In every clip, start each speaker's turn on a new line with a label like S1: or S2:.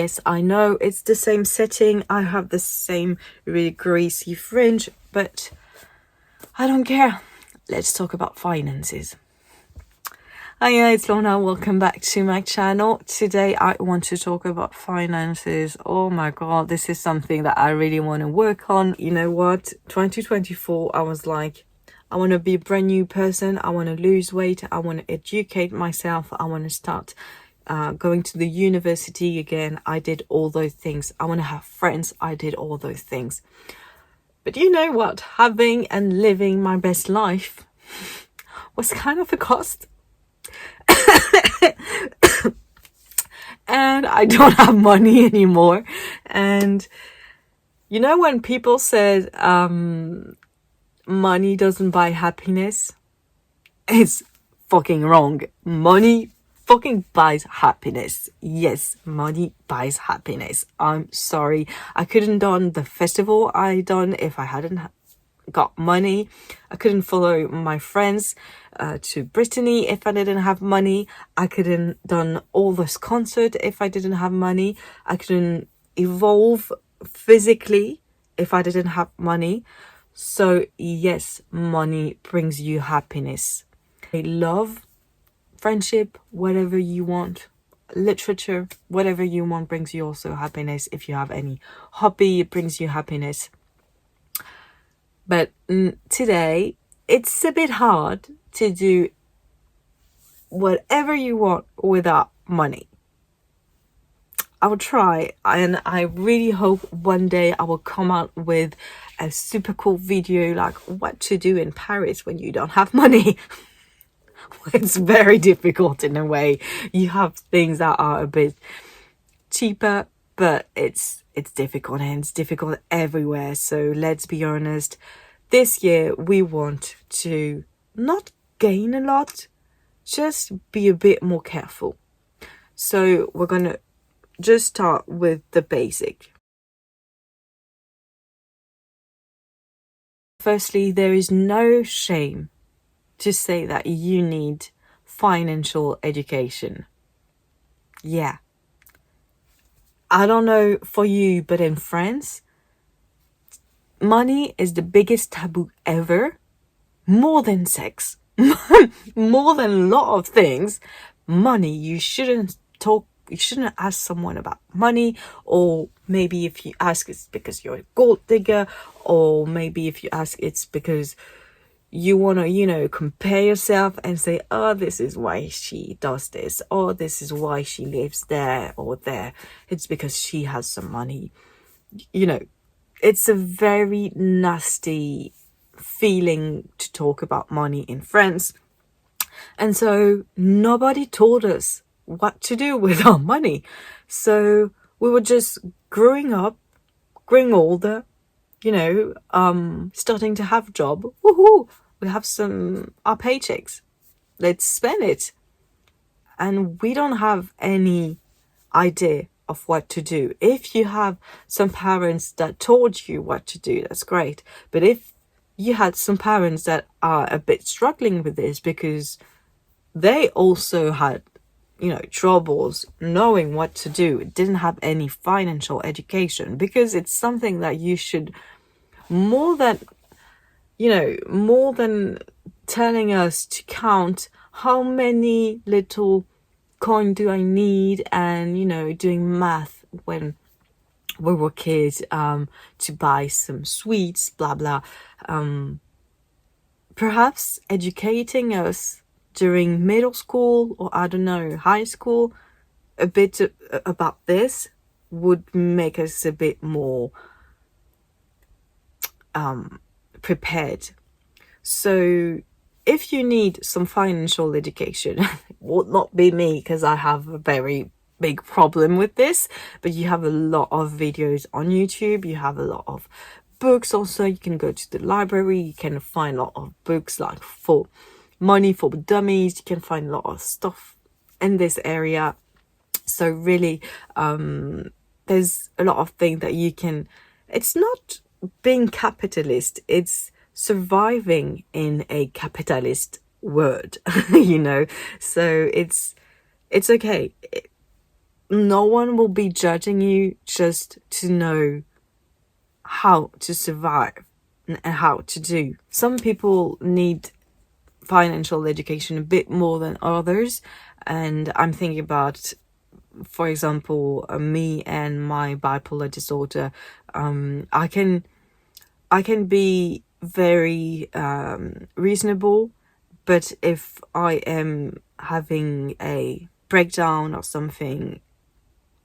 S1: Yes, I know it's the same setting. I have the same really greasy fringe, but I don't care. Let's talk about finances. Hi, it's Lorna. Welcome back to my channel. Today I want to talk about finances. Oh my god, this is something that I really want to work on. You know what? 2024, I was like, I want to be a brand new person. I want to lose weight. I want to educate myself. I want to start going to the university again. I did all those things. I want to have friends. I did all those things. But you know what? Having and living my best life was kind of a cost. And I don't have money anymore. And you know when people said money doesn't buy happiness, it's fucking wrong. Money fucking buys happiness. Yes, money buys happiness. I'm sorry, I couldn't done the festival I done if I hadn't got money. I couldn't follow my friends to Brittany if I didn't have money. I couldn't done all this concert if I didn't have money. I couldn't evolve physically if I didn't have money. So yes, money brings you happiness. Love, friendship, whatever you want, literature, whatever you want brings you also happiness. If you have any hobby, it brings you happiness. But today, it's a bit hard to do whatever you want without money. I will try, and I really hope one day I will come out with a super cool video like what to do in Paris when you don't have money. It's very difficult in a way. You have things that are a bit cheaper, but it's difficult, and it's difficult everywhere. So let's be honest, this year we want to not gain a lot, just be a bit more careful. So we're gonna just start with the basic. Firstly, there is no shame to say that you need financial education. Yeah, I don't know for you, but in France, money is the biggest taboo ever. More than sex, more than a lot of things. Money, you shouldn't ask someone about money. Or maybe if you ask, it's because you're a gold digger. Or maybe if you ask, it's because you want to, compare yourself and say, oh, this is why she does this, or this is why she lives there or there. It's because she has some money. It's a very nasty feeling to talk about money in France. And so nobody told us what to do with our money. So we were just growing up, growing older, starting to have a job. Woohoo! We have our paychecks. Let's spend it. And we don't have any idea of what to do. If you have some parents that told you what to do, that's great. But if you had some parents that are a bit struggling with this because they also had, troubles knowing what to do, didn't have any financial education, because it's something that you should, more than telling us to count how many little coin do I need, and doing math when we were kids to buy some sweets, blah blah. Perhaps educating us during middle school, or I don't know, high school, a bit about this would make us a bit more prepared. So if you need some financial education, it would not be me, because I have a very big problem with this, but you have a lot of videos on YouTube, you have a lot of books. Also, you can go to the library, you can find a lot of books like for money for dummies. You can find a lot of stuff in this area. So really, there's a lot of things that you can, it's not being capitalist, it's surviving in a capitalist world. So it's okay. no one will be judging you just to know how to survive and how to do. Some people need financial education a bit more than others, and I'm thinking about, for example, me and my bipolar disorder. I can be very reasonable, but if I am having a breakdown or something,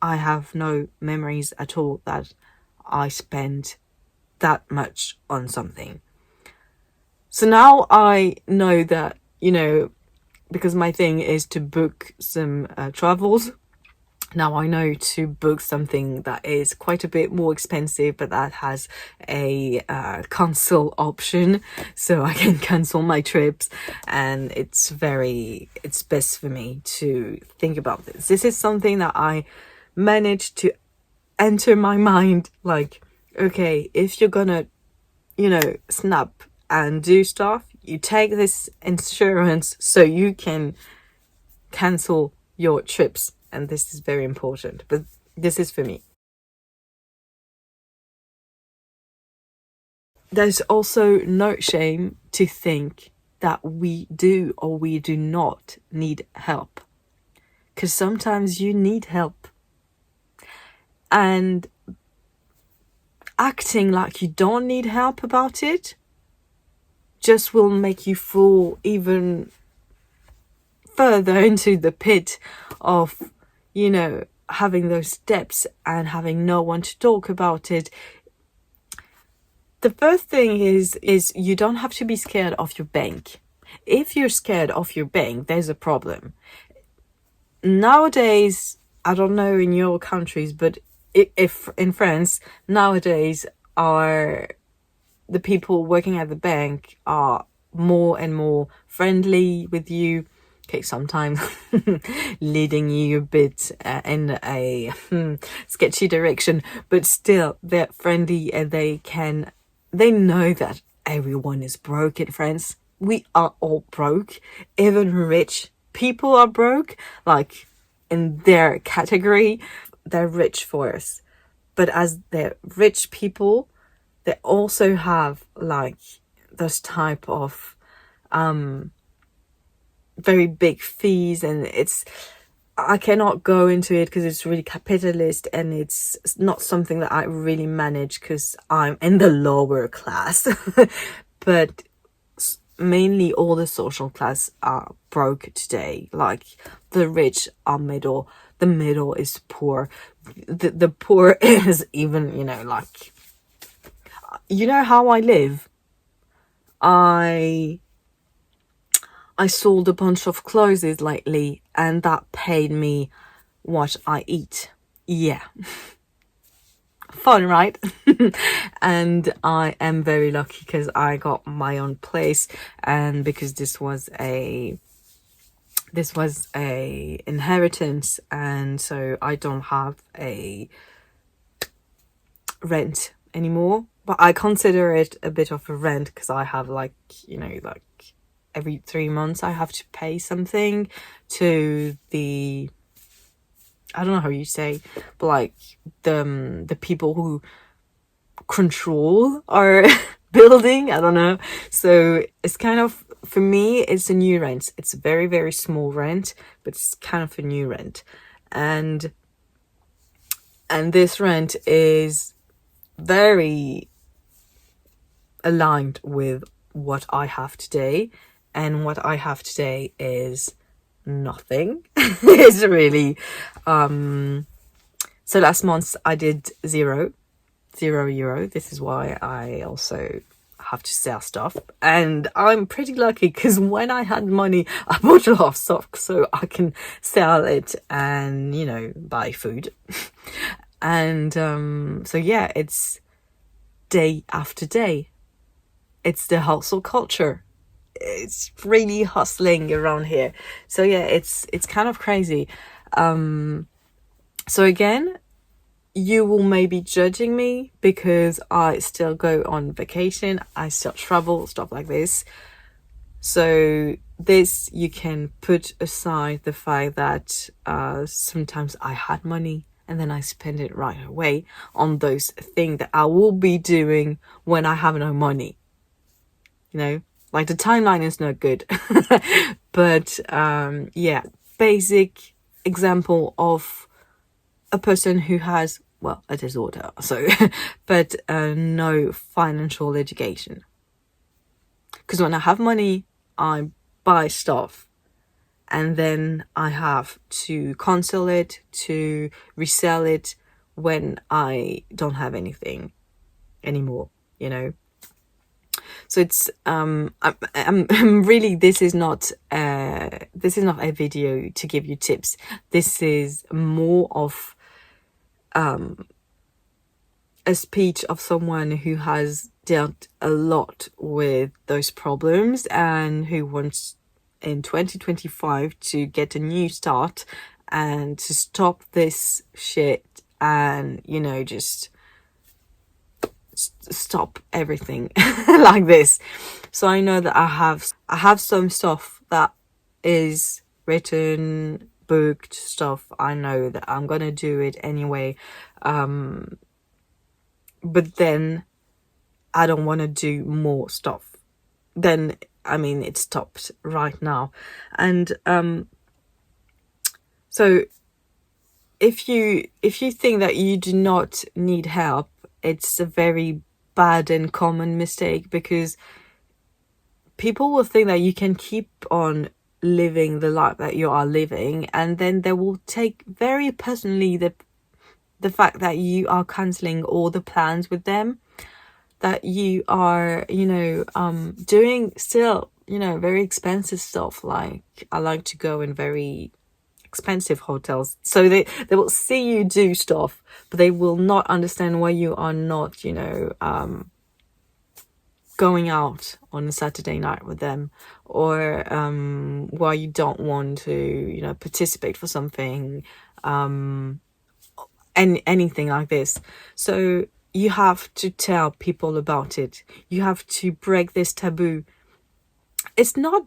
S1: I have no memories at all that I spent that much on something. So now I know that, because my thing is to book some travels. Now I know to book something that is quite a bit more expensive, but that has a cancel option, so I can cancel my trips. And it's best for me to think about this. This is something that I managed to enter my mind, like, okay, if you're gonna, snap and do stuff, you take this insurance so you can cancel your trips. And this is very important, but this is for me. There's also no shame to think that we do or we do not need help, because sometimes you need help. And acting like you don't need help about it just will make you fall even further into the pit of, having those steps and having no one to talk about it. The first thing is you don't have to be scared of your bank. If you're scared of your bank, there's a problem. Nowadays, I don't know in your countries, but if in France, nowadays the people working at the bank are more and more friendly with you. Okay, sometimes leading you a bit in a sketchy direction, but still they're friendly, and they know that everyone is broke in France. We are all broke. Even rich people are broke, like in their category. They're rich for us. But as they're rich people, they also have like those type of very big fees, and I cannot go into it because it's really capitalist, and it's not something that I really manage because I'm in the lower class. But mainly all the social class are broke today. Like the rich are middle, the middle is poor, the poor is even, like, how I live. I sold a bunch of clothes lately, and that paid me what I eat. Yeah. Fun, right? And I am very lucky because I got my own place, and because this was a inheritance, and so I don't have a rent anymore. But I consider it a bit of a rent because I have like every 3 months I have to pay something to the, I don't know how you say, but like the people who control our building. I don't know. So it's kind of, for me, it's a new rent. It's a very, very small rent, but it's kind of a new rent. And this rent is very aligned with what I have today. And what I have today is nothing. It's really so last month I did zero euro. This is why I also have to sell stuff, and I'm pretty lucky because when I had money I bought a lot of stuff so I can sell it and buy food. And so yeah, it's day after day. It's the hustle culture. It's really hustling around here. So yeah, it's kind of crazy. So again, you will maybe judging me because I still go on vacation, I still travel, stuff like this. So this, you can put aside the fact that sometimes I had money and then I spend it right away on those things that I will be doing when I have no money. You know, like the timeline is not good. But yeah, basic example of a person who has, well, a disorder, so but no financial education. Because when I have money, I buy stuff, and then I have to cancel it, to resell it when I don't have anything anymore, you know. So it's I'm really, this is not a video to give you tips. This is more of a speech of someone who has dealt a lot with those problems and who wants in 2025 to get a new start and to stop this shit and, you know, just stop everything like this. So I know that I have some stuff that is written, booked stuff. I know that I'm gonna do it anyway, but then I don't want to do more stuff. Then I mean, it stopped right now. And so if you think that you do not need help, it's a very bad and common mistake, because people will think that you can keep on living the life that you are living, and then they will take very personally the fact that you are cancelling all the plans with them, that you are, you know, doing still, you know, very expensive stuff. Like, I like to go in very expensive hotels, so they will see you do stuff, but they will not understand why you are not, you know, going out on a Saturday night with them, or why you don't want to, you know, participate for something, and anything like this. So you have to tell people about it. You have to break this taboo. It's not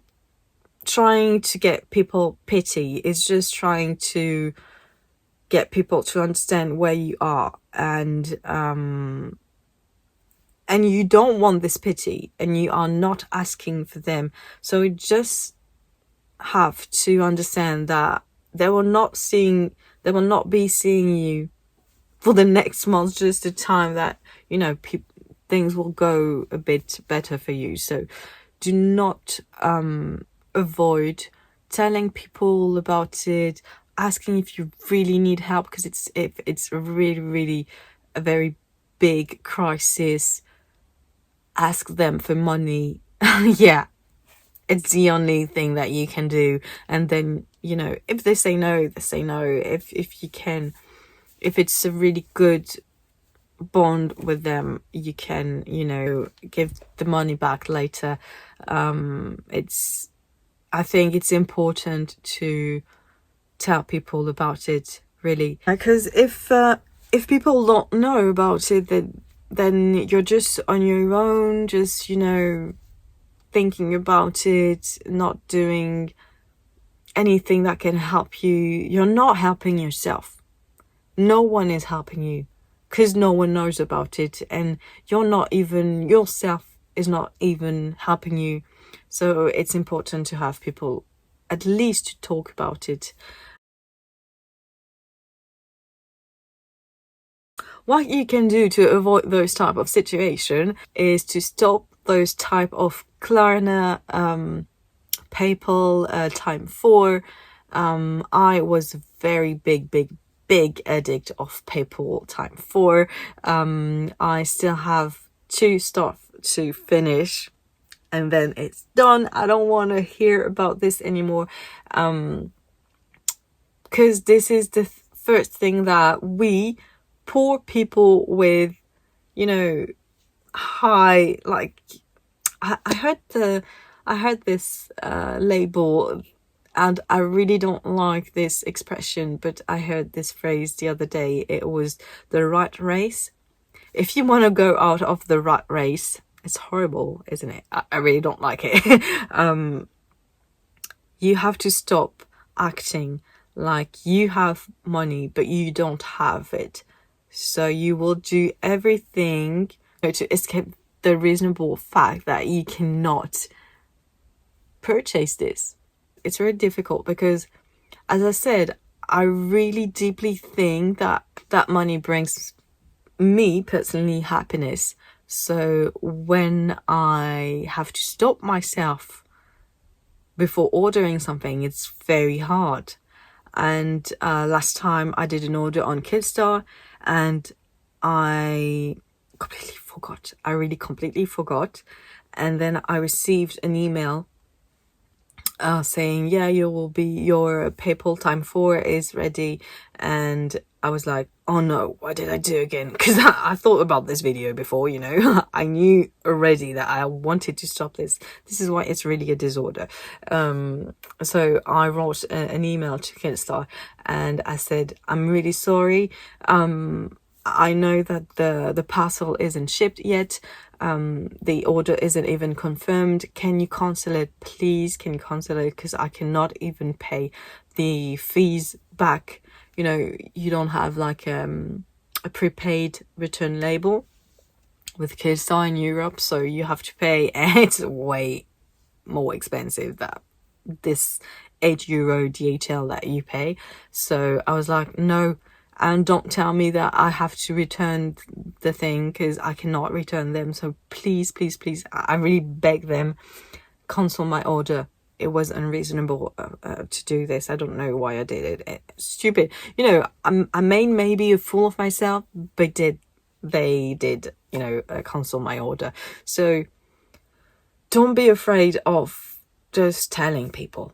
S1: trying to get people pity, it's just trying to get people to understand where you are, and you don't want this pity, and you are not asking for them. So you just have to understand that they will not be seeing you for the next month, just the time that, you know, things will go a bit better for you. So do not avoid telling people about it, asking if you really need help, because it's really, really a very big crisis. Ask them for money. Yeah, it's the only thing that you can do. And then, you know, if they say no, they say no. If you can, if it's a really good bond with them, you can, you know, give the money back later. I think it's important to tell people about it, really, because if people don't know about it, then you're just on your own, just, you know, thinking about it, not doing anything that can help you. You're not helping yourself. No one is helping you, because no one knows about it, and yourself is not even helping you. So it's important to have people at least talk about it. What you can do to avoid those type of situation is to stop those type of Klarna, PayPal, time 4. I was a very big addict of PayPal time 4. I still have 2 stuff to finish, and then it's done. I don't want to hear about this anymore, because this is the first thing that we poor people with, you know, high, like, I heard this label, and I really don't like this expression, but I heard this phrase the other day. It was the rat race. If you want to go out of the rat race, It's horrible, isn't it? I really don't like it. You have to stop acting like you have money but you don't have it. So you will do everything to escape the reasonable fact that you cannot purchase this. It's very difficult because, as I said, I really deeply think that money brings me personally happiness. So when I have to stop myself before ordering something, it's very hard. And last time I did an order on Kidstar and I completely forgot. I really completely forgot. And then I received an email saying, yeah, your PayPal time 4 is ready. And I was like, oh no, what did I do again? Because I thought about this video before, you know. I knew already that I wanted to stop this. This is why it's really a disorder. So I wrote an email to Kidstar and I said, I'm really sorry. I know that the parcel isn't shipped yet. The order isn't even confirmed. Can you cancel it, please? Can you cancel it? Because I cannot even pay the fees back. You know, you don't have like a prepaid return label with Kidstar in Europe, so you have to pay, and it's way more expensive than this €8 DHL that you pay. So I was like, no. And don't tell me that I have to return the thing because I cannot return them. So please, please, please, I really beg them, cancel my order. It was unreasonable to do this. I don't know why I did it. It's stupid. You know, I made maybe a fool of myself, but they did, you know, cancel my order. So don't be afraid of just telling people.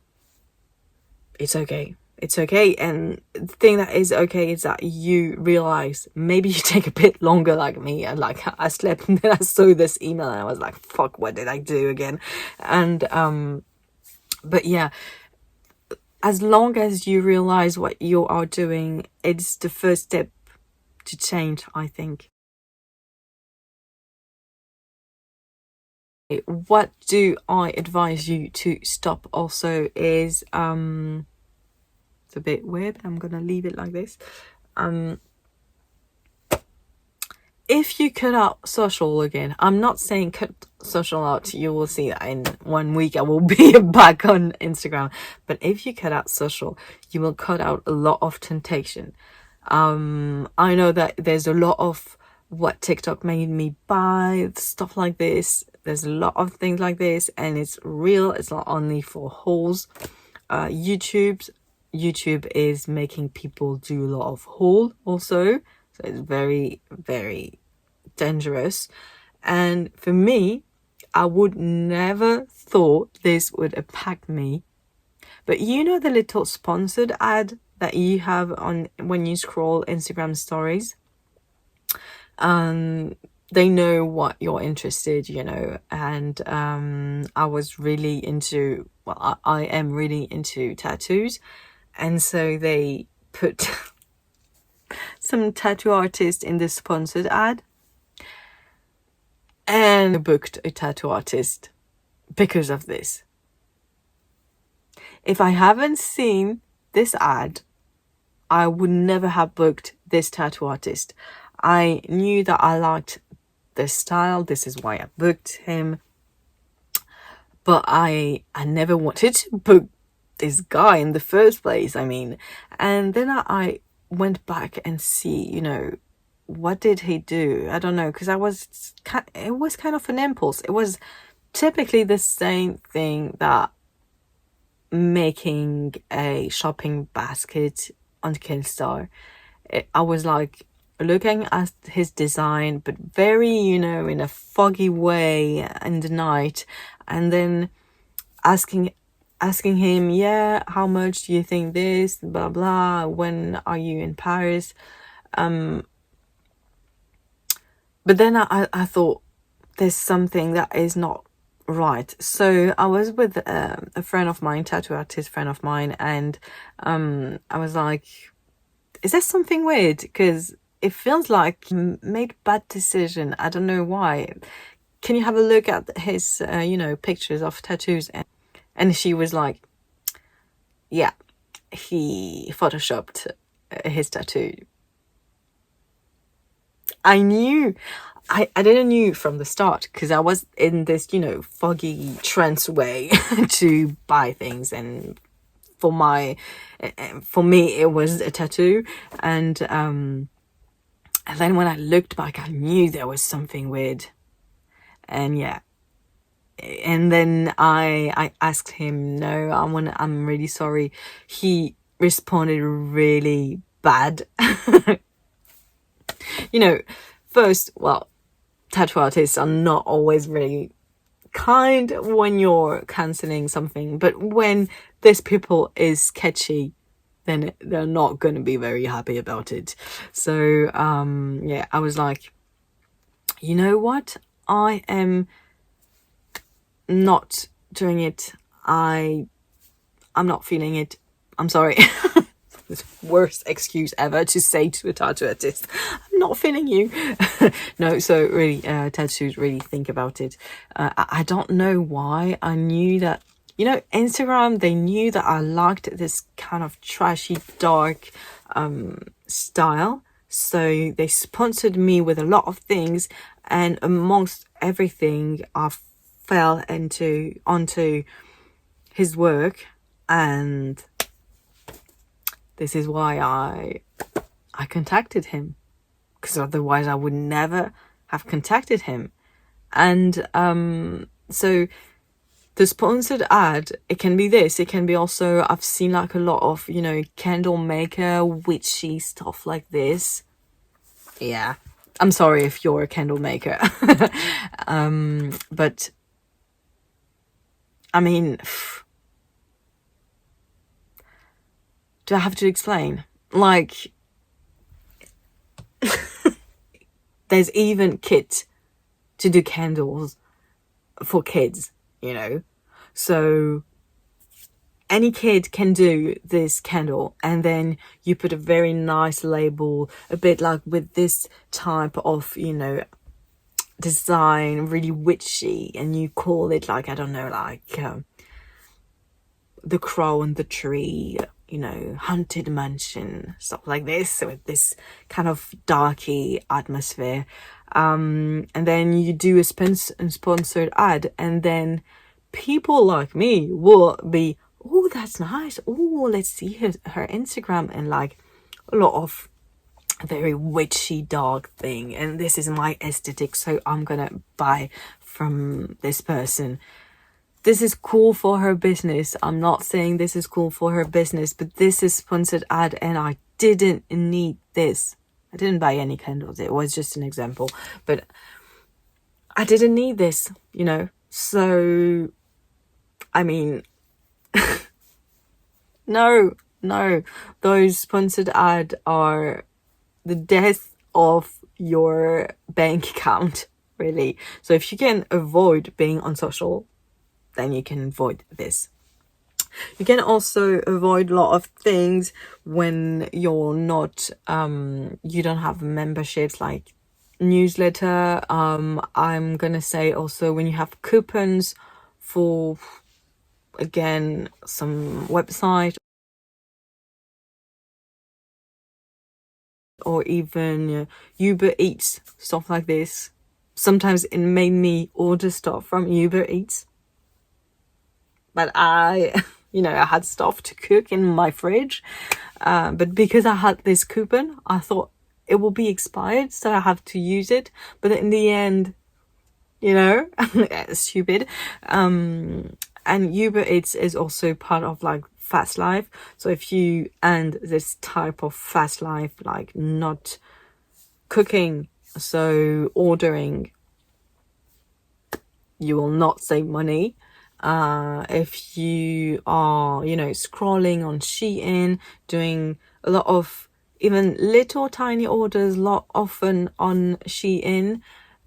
S1: It's okay. It's okay. And the thing that is okay is that you realize maybe you take a bit longer like me. And like I slept and then I saw this email and I was like, fuck, what did I do again? And but yeah, as long as you realize what you are doing, it's the first step to change, I think. What do I advise you to stop also is it's a bit weird, but I'm gonna leave it like this. If you cut out social again, I'm not saying cut social out, you will see that in 1 week I will be back on Instagram. But if you cut out social, you will cut out a lot of temptation. I know that there's a lot of what TikTok made me buy, stuff like this. There's a lot of things like this, and it's real. It's not only for hauls. YouTube is making people do a lot of haul also. So it's very, very dangerous. And for me, I would never thought this would impact me. But you know the little sponsored ad that you have on when you scroll Instagram stories? They know what you're interested, you know, and I was really into, well, I am really into tattoos. And so they put some tattoo artist in the sponsored ad, and I booked a tattoo artist because of this. If I haven't seen this ad, I would never have booked this tattoo artist. I knew that I liked this style. This is why I booked him. But I never wanted to book this guy in the first place. I mean, and then I went back and see, you know, what did he do? I don't know, because it was kind of an impulse. It was typically the same thing that making a shopping basket on Kidstar. I was like looking at his design, but very, you know, in a foggy way in the night, and then asking him, yeah, how much do you think this, blah blah, when are you in Paris? But then I thought there's something that is not right. So I was with a friend of mine, tattoo artist friend of mine, and I was like, is there something weird? Because it feels like he made bad decision. I don't know why. can you have a look at his, pictures of tattoos? And she was like, yeah, he photoshopped his tattoo. I knew. I didn't knew from the start because I was in this, foggy trance way to buy things. And for me, it was a tattoo. And then when I looked back, I knew there was something weird. And yeah. And then I asked him, no, I'm really sorry. He responded really bad. First, well, tattoo artists are not always really kind when you're cancelling something, but when this people is sketchy, then they're not going to be very happy about it. So I was like, you know what, I am not doing it. I'm not feeling it. I'm sorry. The worst excuse ever to say to a tattoo artist, I'm not feeling you. No, so really, tattoos, really think about it. I don't know why. I knew that, Instagram, they knew that I liked this kind of trashy, dark style. So they sponsored me with a lot of things, and amongst everything, I fell onto his work, and this is why I contacted him, because otherwise I would never have contacted him. And so the sponsored ad, it can be this, it can be also, I've seen like a lot of, candle maker, witchy stuff like this. Yeah, I'm sorry if you're a candle maker. But I mean, do I have to explain? Like, there's even kit to do candles for kids, So any kid can do this candle, and then you put a very nice label, a bit like with this type of, design, really witchy, and you call it like, I don't know, like the crow and the tree, haunted mansion, stuff like this, with this kind of darky atmosphere. And then you do a sponsored ad, and then people like me will be, oh, that's nice. Oh, let's see her Instagram, and like a lot of very witchy dark thing, and this is my aesthetic, so I'm gonna buy from this person. This is cool for her business. I'm not saying this is cool for her business, but this is sponsored ad, and I didn't need this. I didn't buy any candles. It was just an example, but I didn't need this, So, I mean, no, those sponsored ad are the death of your bank account, really. So if you can avoid being on social, then you can avoid this. You can also avoid a lot of things when you're not, you don't have memberships like newsletter. I'm gonna say also when you have coupons for, again, some website, or even Uber Eats, stuff like this. Sometimes it made me order stuff from Uber Eats, but I had stuff to cook in my fridge, but because I had this coupon, I thought it will be expired, so I have to use it. But in the end, stupid. And Uber Eats is also part of like fast life. So if you end this type of fast life, like not cooking, so ordering, you will not save money. If you are, scrolling on Shein, doing a lot of even little tiny orders, often on Shein,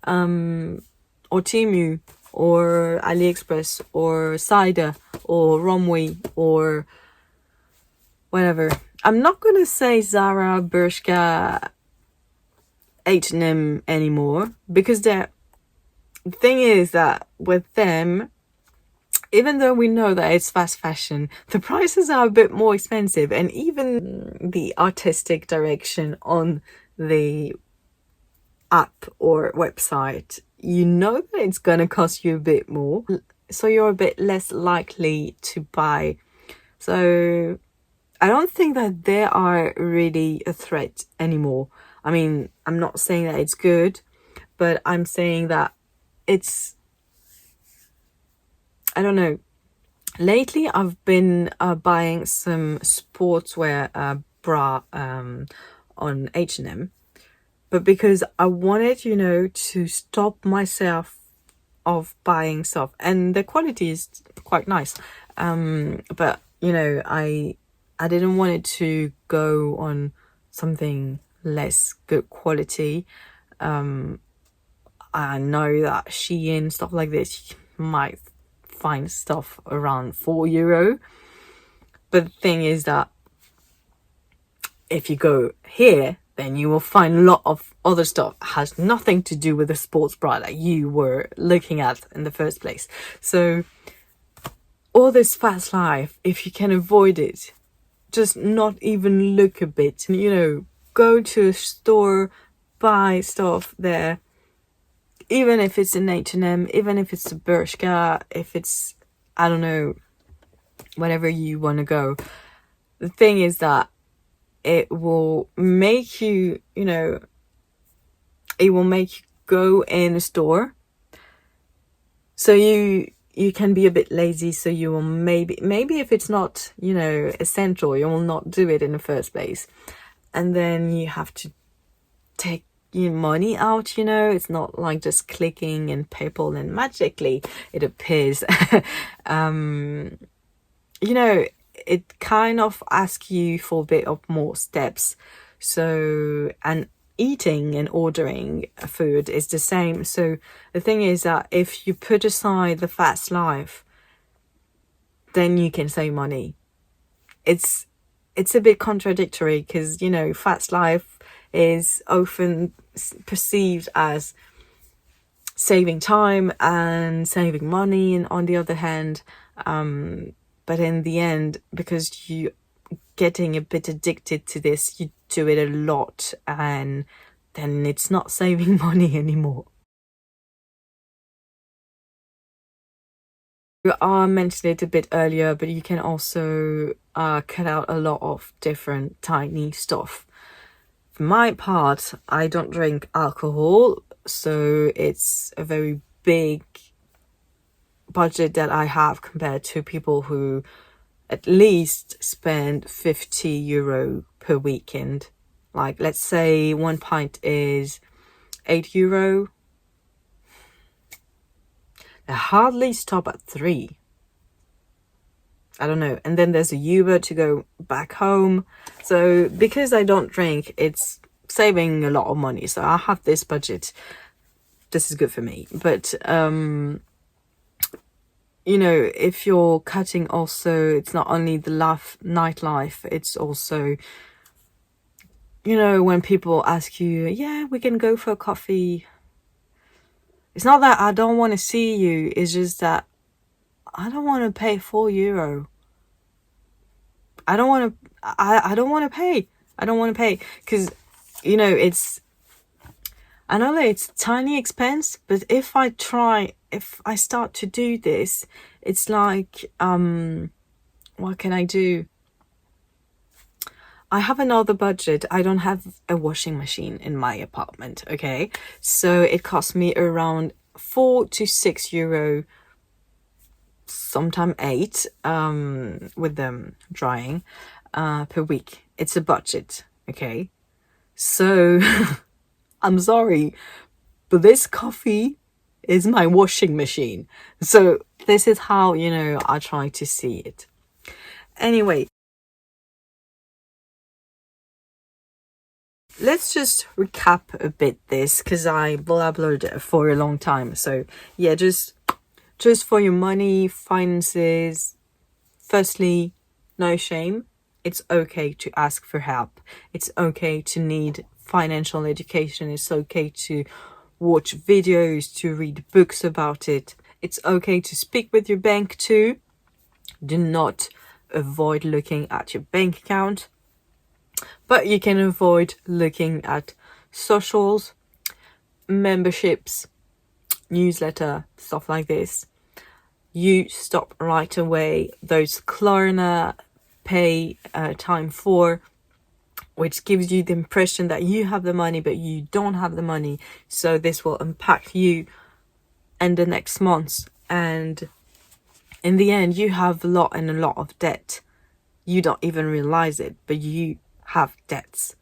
S1: or Temu, or AliExpress, or Cider, or Romwe, or whatever. I'm not gonna say Zara, Bershka, H&M anymore, because the thing is that with them, even though we know that it's fast fashion, the prices are a bit more expensive, and even the artistic direction on the app or website, you know that it's gonna cost you a bit more, so you're a bit less likely to buy. So I don't think that they are really a threat anymore. I mean, I'm not saying that it's good, but I'm saying that it's, I don't know. Lately, I've been buying some sportswear bra on H&M, but because I wanted, to stop myself of buying stuff, and the quality is quite nice. But I didn't want it to go on something less good quality. I know that Shein, stuff like this, you might find stuff around €4. But the thing is that if you go here, then you will find a lot of other stuff that has nothing to do with the sports bra that you were looking at in the first place. So all this fast life, if you can avoid it, just not even look a bit, go to a store, buy stuff there, even if it's an H&M, even if it's a Bershka, if it's, I don't know, whatever you want to go. The thing is that it will make you, it will make you go in a store. So you can be a bit lazy, so you will maybe if it's not, essential, you will not do it in the first place. And then you have to take your money out, it's not like just clicking in PayPal and magically it appears. It kind of asks you for a bit of more steps. So, and eating and ordering food is the same. So the thing is that if you put aside the fast life, then you can save money. It's a bit contradictory because, fast life is often perceived as saving time and saving money, and on the other hand, but in the end, because you getting a bit addicted to this, you do it a lot, and then it's not saving money anymore. I mentioned it a bit earlier, but you can also cut out a lot of different tiny stuff. For my part, I don't drink alcohol, so it's a very big budget that I have compared to people who at least spend €50 per weekend. Like, let's say one pint is €8. They hardly stop at 3. I don't know. And then there's a Uber to go back home. So because I don't drink, it's saving a lot of money. So I have this budget. This is good for me. But if you're cutting also, it's not only the nightlife, it's also, when people ask you, yeah, we can go for a coffee. It's not that I don't want to see you, it's just that I don't want to pay €4. I don't want to pay. I don't want to pay because, I know that it's tiny expense, but if I start to do this, it's like, what can I do? I have another budget. I don't have a washing machine in my apartment, okay? So it costs me around €4 to €6, sometimes 8, with them drying, per week. It's a budget, okay? So I'm sorry, but this coffee is my washing machine. So this is how, I try to see it. Anyway, let's just recap a bit this, because I blabbered for a long time. So yeah, just for your money, finances, firstly, no shame. It's okay to ask for help. It's okay to need financial education. It's okay to watch videos, to read books about it. It's okay to speak with your bank too. Do not avoid looking at your bank account, but you can avoid looking at socials, memberships, newsletter, stuff like this. You stop right away those Klarna pay time for, which gives you the impression that you have the money but you don't have the money. So this will impact you in the next months, and in the end you have a lot of debt. You don't even realize it, but you have debts.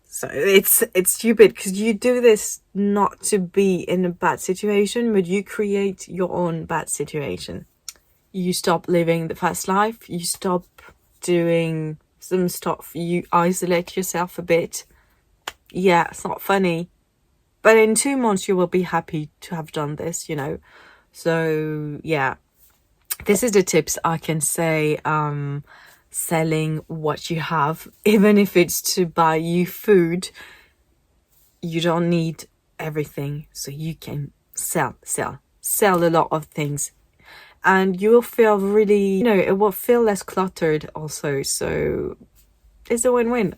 S1: So it's stupid, because you do this not to be in a bad situation, but you create your own bad situation. You stop living the fast life, you stop doing some stuff, you isolate yourself a bit. Yeah, it's not funny, but in 2 months you will be happy to have done this, you know. So yeah, this is the tips I can say. Selling what you have, even if it's to buy you food, you don't need everything, so you can sell a lot of things, and you will feel really, you know, it will feel less cluttered also, so it's a win-win.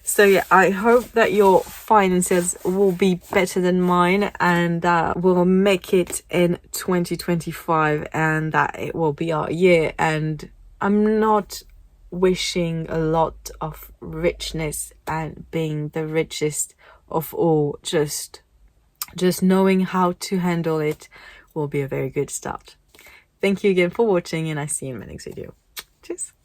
S1: So yeah, I hope that your finances will be better than mine, and that we'll make it in 2025, and that it will be our year. And I'm not wishing a lot of richness and being the richest of all. Just knowing how to handle it will be a very good start. Thank you again for watching, and I see you in my next video. Cheers.